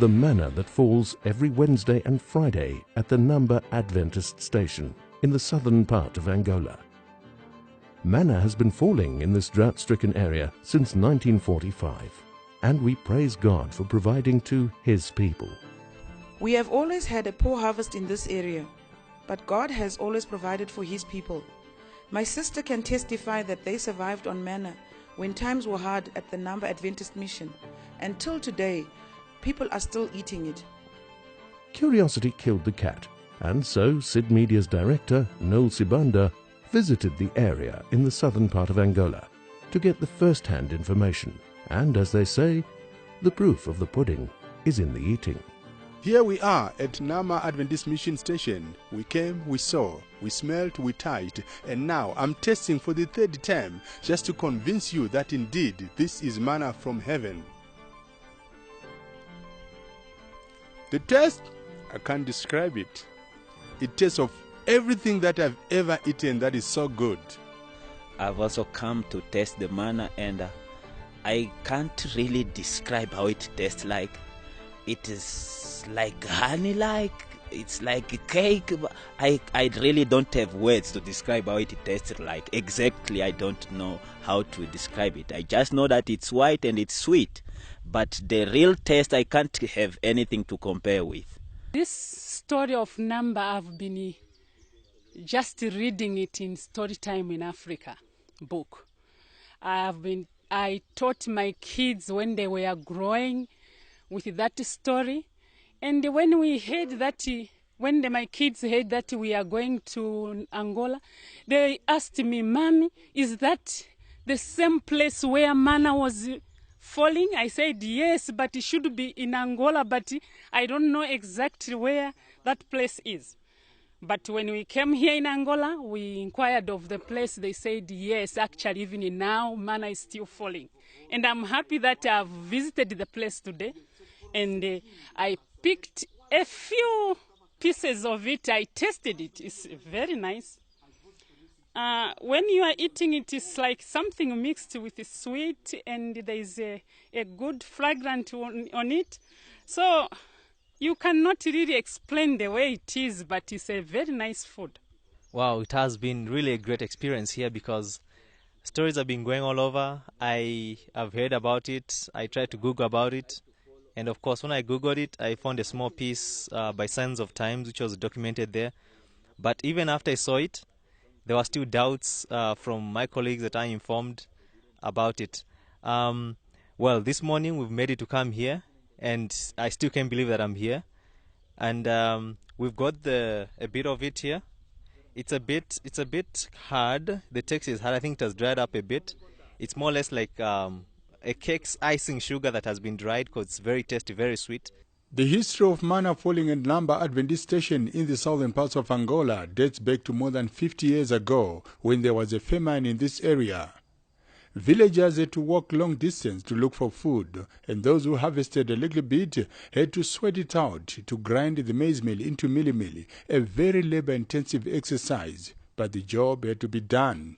the manna that falls every Wednesday and Friday at the Namba Adventist Station in the southern part of Angola. Manna has been falling in this drought-stricken area since 1945, and we praise God for providing to His people. We have always had a poor harvest in this area, but God has always provided for His people. My sister can testify that they survived on manna when times were hard at the Namba Adventist Mission. Until today, people are still eating it. Curiosity killed the cat, and so Sid Media's director, Noel Sibanda, visited the area in the southern part of Angola to get the first-hand information. And as they say, the proof of the pudding is in the eating. Here we are at Namba Adventist Mission Station. We came, we saw, we smelled, we touched, and now I'm testing for the third time just to convince you that indeed this is manna from heaven. The taste, I can't describe it. It tastes of everything that I've ever eaten that is so good. I've also come to taste the manna, and I can't really describe how it tastes like. It is like honey-like, it's like a cake. I really don't have words to describe how it tastes like. Exactly, I don't know how to describe it. I just know that it's white and it's sweet. But the real taste, I can't have anything to compare with. This story of Namba, I've been just reading it in Storytime in Africa book. I taught my kids when they were growing with that story. And when we heard that, my kids heard that we are going to Angola, they asked me, "Mommy, is that the same place where manna was falling?" I said, "Yes, but it should be in Angola, but I don't know exactly where that place is." But when we came here in Angola, we inquired of the place. They said, yes, actually, even now, manna is still falling. And I'm happy that I've visited the place today. And I picked a few pieces of it. I tasted it. It's very nice. When you are eating it, it's like something mixed with sweet, and there is a good fragrance on it. So you cannot really explain the way it is, but it's a very nice food. Wow, it has been really a great experience here because stories have been going all over. I have heard about it. I tried to Google about it. And of course, when I Googled it, I found a small piece by Signs of Times, which was documented there. But even after I saw it, there were still doubts from my colleagues that I informed about it. Well, this morning we've made it to come here, and I still can't believe that I'm here. And we've got a bit of it here. It's a bit hard. The text is hard. I think it has dried up a bit. It's more or less like a cake's icing sugar that has been dried, because it's very tasty, very sweet. The history of manna falling at Namba Adventist Station in the southern parts of Angola dates back to more than 50 years ago, when there was a famine in this area. Villagers had to walk long distance to look for food, and those who harvested a little bit had to sweat it out to grind the maize meal into milli, a very labor-intensive exercise, but the job had to be done.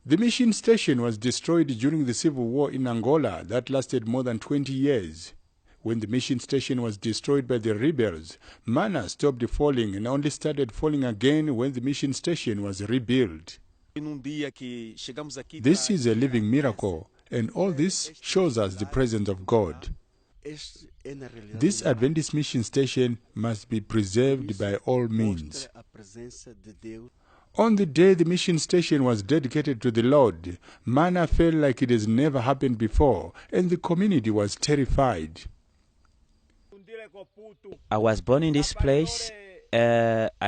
The mission station was destroyed during the civil war in Angola that lasted more than 20 years. When the mission station was destroyed by the rebels, manna stopped falling and only started falling again when the mission station was rebuilt. This is a living miracle, and all this shows us the presence of God. This Adventist mission station must be preserved by all means. On the day the mission station was dedicated to the Lord, manna fell like it has never happened before, and the community was terrified. I was born in this place. I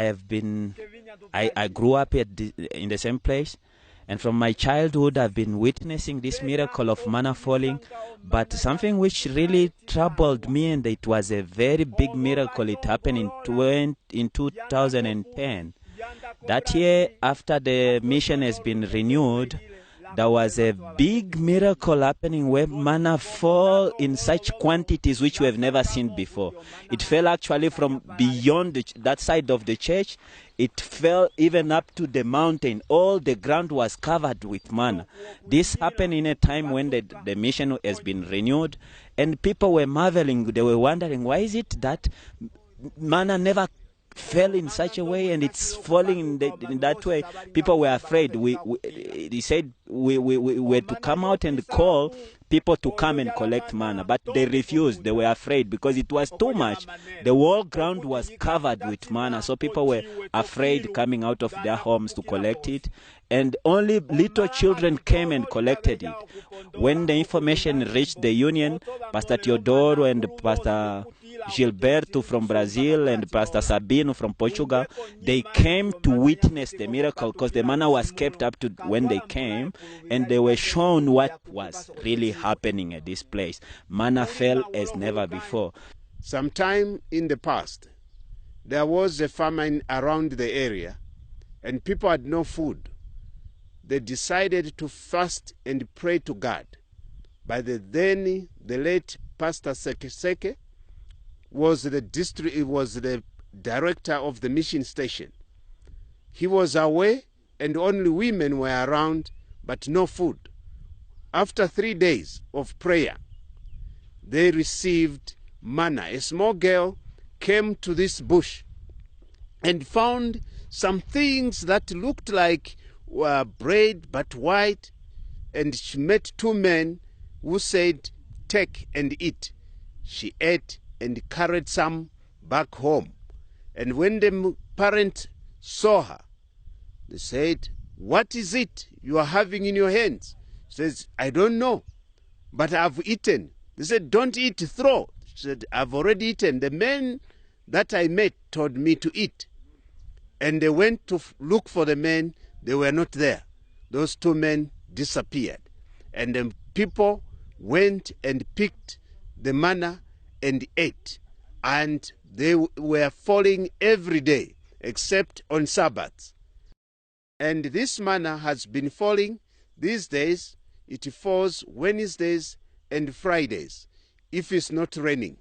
grew up in the same place, and from my childhood I've been witnessing this miracle of manna falling. But something which really troubled me, and it was a very big miracle, it happened in 2010. That year, after the mission has been renewed, there was a big miracle happening where manna fell in such quantities which we have never seen before. It fell actually from beyond that side of the church. It fell even up to the mountain. All the ground was covered with manna. This happened in a time when the mission has been renewed, and people were marveling. They were wondering, why is it that manna never fell in such a way and it's falling in that way? People were afraid. He said we were to come out and call people to come and collect manna, but they refused. They were afraid because it was too much. The whole ground was covered with manna, so people were afraid coming out of their homes to collect it, and only little children came and collected it. When the information reached the union, Pastor Teodoro and Pastor Gilberto from Brazil and Pastor Sabino from Portugal, they came to witness the miracle because the manna was kept up to when they came, and they were shown what was really happening at this place. Manna fell as never before. Sometime in the past, there was a famine around the area and people had no food. They decided to fast and pray to God. By the late Pastor Seke was the director of the mission station. He was away and only women were around, but no food. After 3 days of prayer, they received manna. A small girl came to this bush and found some things that looked like bread but white, and she met 2 men who said, "Take and eat." She ate and carried some back home. And when the parents saw her, they said, "What is it you are having in your hands?" She says, "I don't know, but I've eaten." They said, "Don't eat, throw." She said, "I've already eaten. The men that I met told me to eat." And they went to look for the men. They were not there. Those 2 men disappeared. And the people went and picked the manna and ate. And they were falling every day except on Sabbaths. And this manna has been falling these days. It falls Wednesdays and Fridays if it's not raining.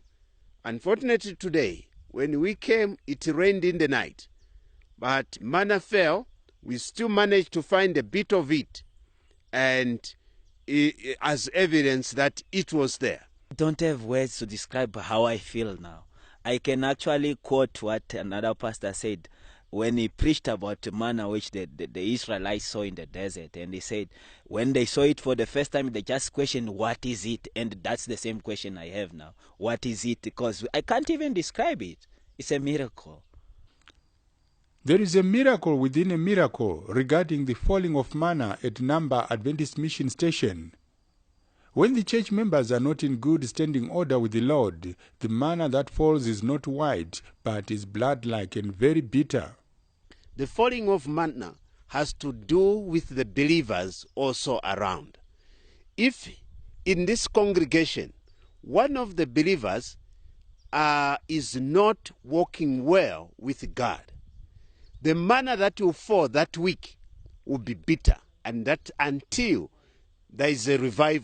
Unfortunately today, when we came, it rained in the night. But manna fell. We still managed to find a bit of it, and as evidence that it was there. I don't have words to describe how I feel now. I can actually quote what another pastor said when he preached about manna which the Israelites saw in the desert. And he said when they saw it for the first time, they just questioned, what is it? And that's the same question I have now. What is it? Because I can't even describe it. It's a miracle. There is a miracle within a miracle regarding the falling of manna at Namba Adventist Mission Station. When the church members are not in good standing order with the Lord, the manna that falls is not white, but is blood-like and very bitter. The falling of manna has to do with the believers also around. If in this congregation, one of the believers is not walking well with God, the manna that will fall that week will be bitter, and that until there is a revival.